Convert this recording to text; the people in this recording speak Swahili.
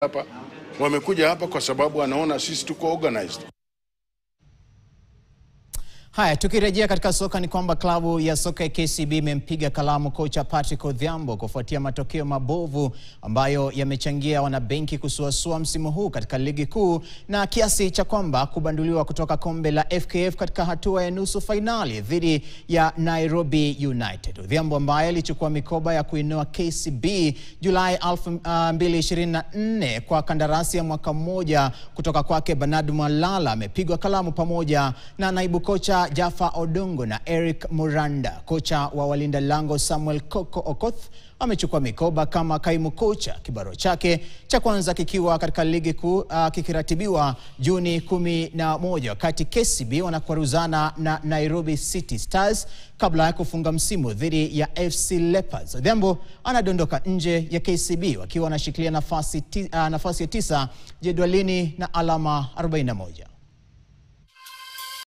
hapa wamekuja hapa kwa sababu wanaona sisi tuko organized. Haya, tukirejea katika soka ni kwamba klabu ya soka ya KCB imempiga kalamu kocha Patrick Odhiambo kufuatia matokeo mabovu ambayo yamechangia wanabenki kusuasua msimu huu katika ligi kuu na kiasi cha kwamba kubanduliwa kutoka kombe la FKF katika hatua ya nusu finali dhidi ya Nairobi United. Odhiambo ambaye alichukua mikoba ya kuinua KCB Julai 2024 kwa kandarasi ya mwaka mmoja kutoka kwake Bernard Mwalala amepigwa kalamu pamoja na naibu kocha Jaffa Odongo na Eric Muranda. Kocha wa walinda lango Samuel Koko Okoth amechukua mikoba kama kaimu kocha, kibaro chake cha kwanza kikiwa katika ligi kuu kikiratibiwa Juni 11 wakati KCB wanakwaruzana na Nairobi City Stars kabla ya kufunga msimu dhidi ya FC Leopards. Odhiambo anadondoka nje ya KCB wakiwa wanashikilia nafasi ya 9 jedwalini na alama 41.